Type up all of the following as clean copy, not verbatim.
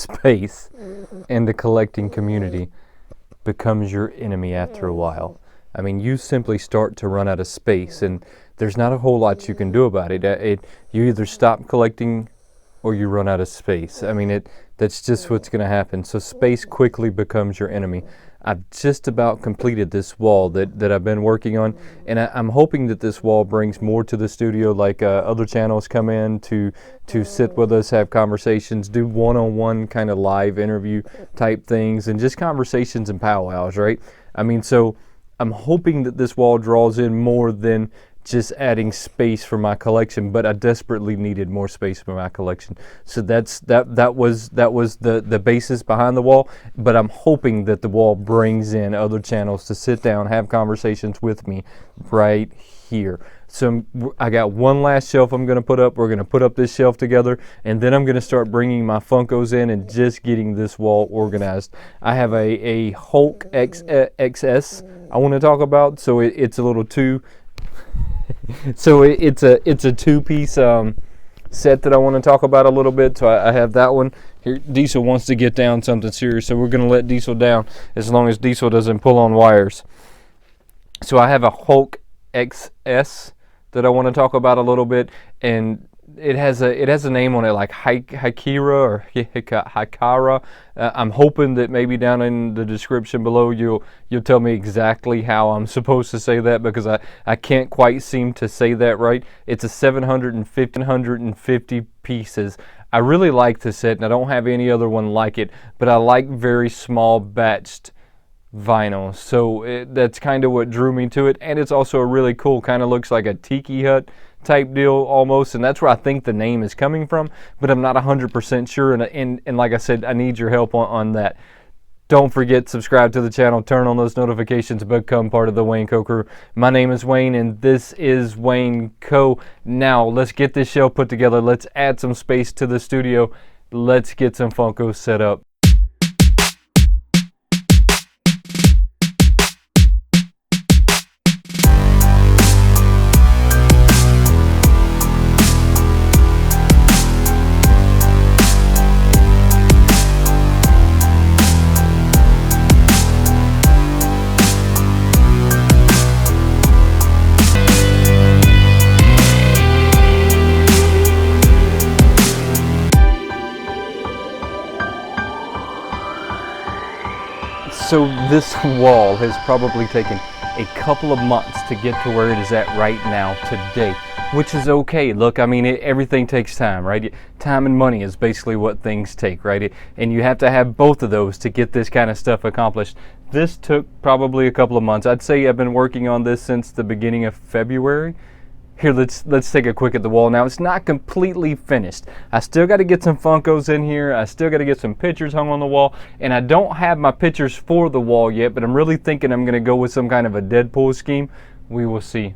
space in the collecting community becomes your enemy after a while. I mean, you simply start to run out of space, and there's not a whole lot you can do about it. You either stop collecting or you run out of space. I mean, that's just what's going to happen. So space quickly becomes your enemy. I've just about completed this wall that I've been working on, and I'm hoping that this wall brings more to the studio, like other channels come in to sit with us, have conversations, do one-on-one kind of live interview type things, and just conversations and powwows, right? I mean, so I'm hoping that this wall draws in more than just adding space for my collection, but I desperately needed more space for my collection. So that was the basis behind the wall, but I'm hoping that the wall brings in other channels to sit down, have conversations with me right here. So I got one last shelf I'm going to put up. We're going to put up this shelf together, and then I'm going to start bringing my Funkos in and just getting this wall organized. I have a Hulk XS I want to talk about, so it's a little so it's a two-piece set that I want to talk about a little bit. So I have that one here. Diesel wants to get down something serious, so we're going to let Diesel down as long as Diesel doesn't pull on wires. So I have a Hulk XS that I want to talk about a little bit, and it has a name on it, like Hikira or Hikara. I'm hoping that maybe down in the description below you'll tell me exactly how I'm supposed to say that, because I can't quite seem to say that right. It's a 750 pieces. I really like this set, and I don't have any other one like it, but I like very small batched vinyl, so that's kind of what drew me to it. And it's also a really cool, kind of looks like a tiki hut type deal almost, and that's where I think the name is coming from, but I'm not 100% sure, and like I said, I need your help on that. Don't forget, subscribe to the channel, turn on those notifications to become part of the Wayneko crew. My name is Wayne, and this is Wayneko. Now let's get this shelf put together, let's add some space to the studio, let's get some Funkos set up. So this wall has probably taken a couple of months to get to where it is at right now today, which is okay. Look, I mean, everything takes time, right? Time and money is basically what things take, right? And you have to have both of those to get this kind of stuff accomplished. This took probably a couple of months. I'd say I've been working on this since the beginning of February. Here, let's take a quick at the wall. Now, it's not completely finished. I still got to get some Funkos in here. I still got to get some pictures hung on the wall. And I don't have my pictures for the wall yet, but I'm really thinking I'm going to go with some kind of a Deadpool scheme. We will see.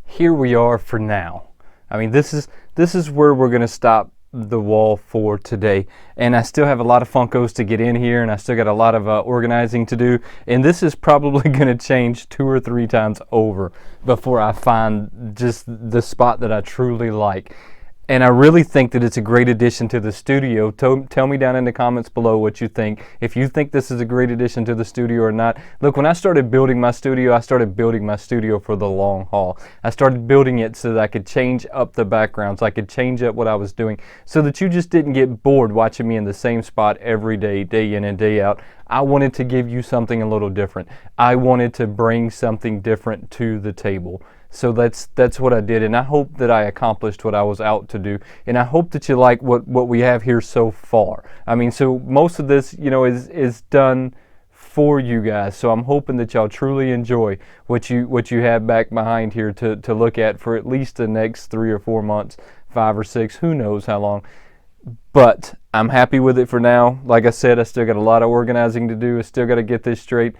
Here we are for now. I mean, this is where we're going to stop the wall for today, and I still have a lot of Funkos to get in here, and I still got a lot of organizing to do, and this is probably going to change 2 or 3 times over before I find just the spot that I truly like. And I really think that it's a great addition to the studio. Tell me down in the comments below what you think. If you think this is a great addition to the studio or not. Look, when I started building my studio, I started building my studio for the long haul. I started building it so that I could change up the backgrounds. I could change up what I was doing so that you just didn't get bored watching me in the same spot every day, day in and day out. I wanted to give you something a little different. I wanted to bring something different to the table. So that's what I did, and I hope that I accomplished what I was out to do, and I hope that you like what we have here so far. I mean, so most of this, you know, is done for you guys, so I'm hoping that y'all truly enjoy what you have back behind here to look at for at least the next 3 or 4 months, 5 or 6, who knows how long. But I'm happy with it for now. Like I said, I still got a lot of organizing to do. I still got to get this straight.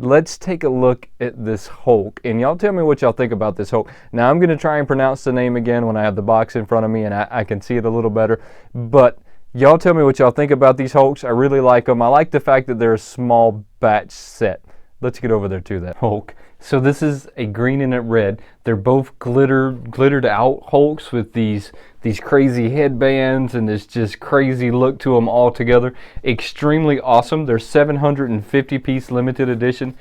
Let's take a look at this Hulk, and y'all tell me what y'all think about this Hulk. Now, I'm going to try and pronounce the name again when I have the box in front of me and I can see it a little better, but y'all tell me what y'all think about these Hulks. I really like them. I like the fact that they're a small batch set. Let's get over there to that Hulk. So this is a green and a red. They're both glittered out Hulks with these crazy headbands and this just crazy look to them all together. Extremely awesome. They're 750 piece limited edition.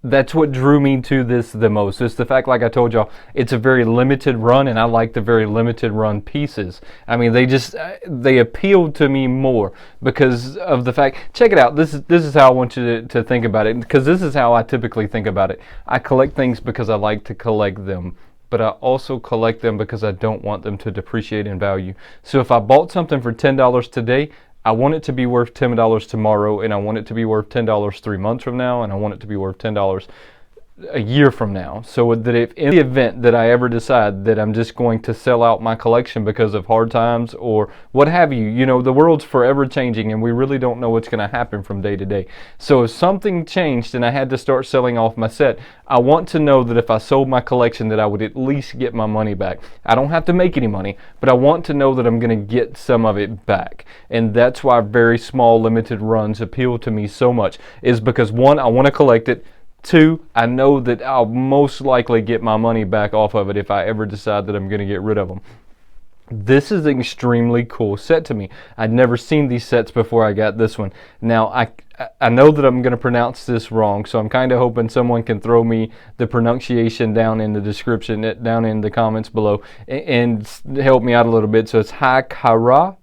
That's what drew me to this the most. It's the fact, like I told y'all, it's a very limited run, and I like the very limited run pieces. I mean, they appealed to me more because of the fact, check it out, this is how I want you to think about it, because this is how I typically think about it. I collect things because I like to collect them, but I also collect them because I don't want them to depreciate in value. So if I bought something for $10 today, I want it to be worth $10 tomorrow, and I want it to be worth $10 3 months from now, and I want it to be worth $10 a year from now. So that if in the event that I ever decide that I'm just going to sell out my collection because of hard times or what have you, you know, the world's forever changing and we really don't know what's going to happen from day to day. So if something changed and I had to start selling off my set, I want to know that if I sold my collection that I would at least get my money back. I don't have to make any money, but I want to know that I'm going to get some of it back. And that's why very small limited runs appeal to me so much, is because 1, I want to collect it. 2, I know that I'll most likely get my money back off of it if I ever decide that I'm going to get rid of them. This is an extremely cool set to me. I'd never seen these sets before I got this one. Now, I know that I'm going to pronounce this wrong, so I'm kind of hoping someone can throw me the pronunciation down in the description, down in the comments below, and help me out a little bit. So it's Hikara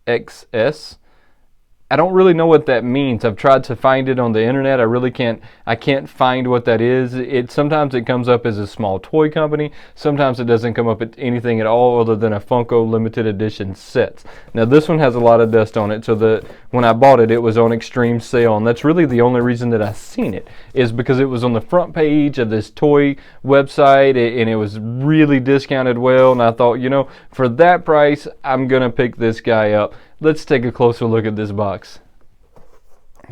XS. I don't really know what that means. I've tried to find it on the internet. I can't find what that is. Sometimes it comes up as a small toy company. Sometimes it doesn't come up at anything at all other than a Funko limited edition set. Now this one has a lot of dust on it, so when I bought it, it was on extreme sale, and that's really the only reason that I seen it, is because it was on the front page of this toy website, and it was really discounted well, and I thought, you know, for that price, I'm gonna pick this guy up. Let's take a closer look at this box.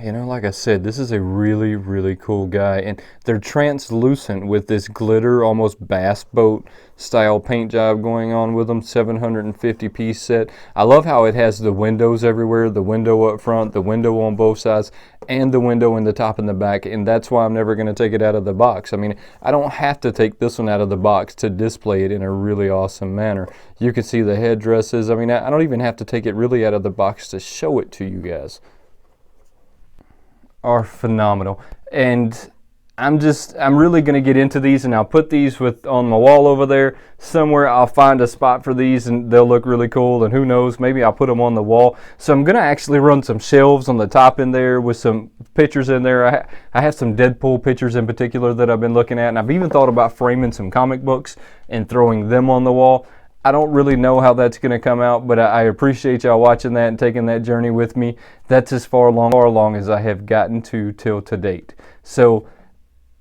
You know, like I said, this is a really, really cool guy, and they're translucent with this glitter, almost bass boat style paint job going on with them. 750 piece set. I love how it has the windows everywhere, the window up front, the window on both sides, and the window in the top and the back, and that's why I'm never going to take it out of the box. I mean, I don't have to take this one out of the box to display it in a really awesome manner. You can see the headdresses. I mean, I don't even have to take it really out of the box to show it to you guys. Are phenomenal, and I'm really going to get into these, and I'll put these on my wall over there somewhere. I'll find a spot for these and they'll look really cool, and who knows, maybe I'll put them on the wall. So I'm going to actually run some shelves on the top in there with some pictures in there. I have some Deadpool pictures in particular that I've been looking at, and I've even thought about framing some comic books and throwing them on the wall. I don't really know how that's going to come out, but I appreciate y'all watching that and taking that journey with me. That's as far along as I have gotten to date. So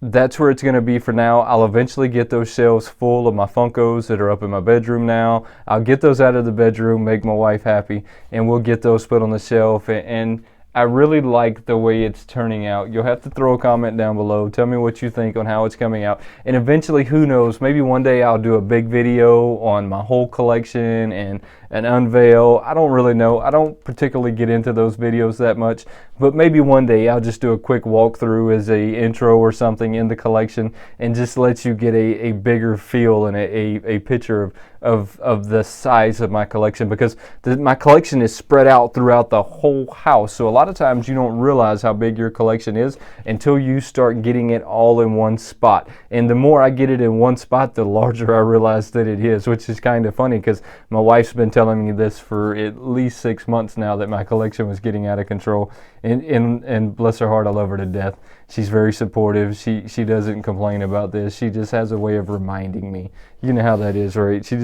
that's where it's going to be for now. I'll eventually get those shelves full of my Funkos that are up in my bedroom now. I'll get those out of the bedroom, make my wife happy, and we'll get those put on the shelf. And I really like the way it's turning out. You'll have to throw a comment down below. Tell me what you think on how it's coming out. And eventually, who knows, maybe one day I'll do a big video on my whole collection and an unveil. I don't really know. I don't particularly get into those videos that much. But maybe one day I'll just do a quick walkthrough as a intro or something in the collection and just let you get a bigger feel and a picture of the size of my collection, because my collection is spread out throughout the whole house. So a lot of times you don't realize how big your collection is until you start getting it all in one spot. And the more I get it in one spot, the larger I realize that it is, which is kind of funny because my wife's been telling telling me this for at least 6 months now, that my collection was getting out of control. And bless her heart, I love her to death. She's very supportive. She doesn't complain about this. She just has a way of reminding me. You know how that is, right? She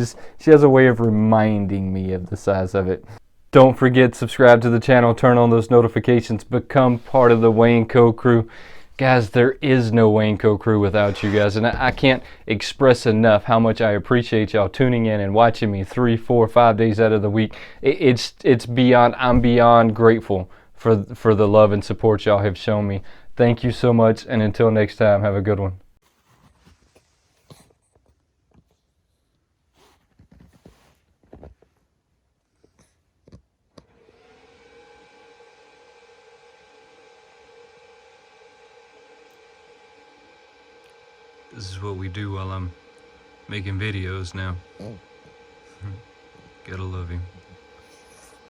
has a way of reminding me of the size of it. Don't forget, subscribe to the channel, turn on those notifications, become part of the Wayneko crew. Guys, there is no Wayneko crew without you guys, and I can't express enough how much I appreciate y'all tuning in and watching me 3, 4, 5 days out of the week. It's beyond, I'm beyond grateful for the love and support y'all have shown me. Thank you so much, and until next time, have a good one. This is what we do while I'm making videos now. Gotta love him.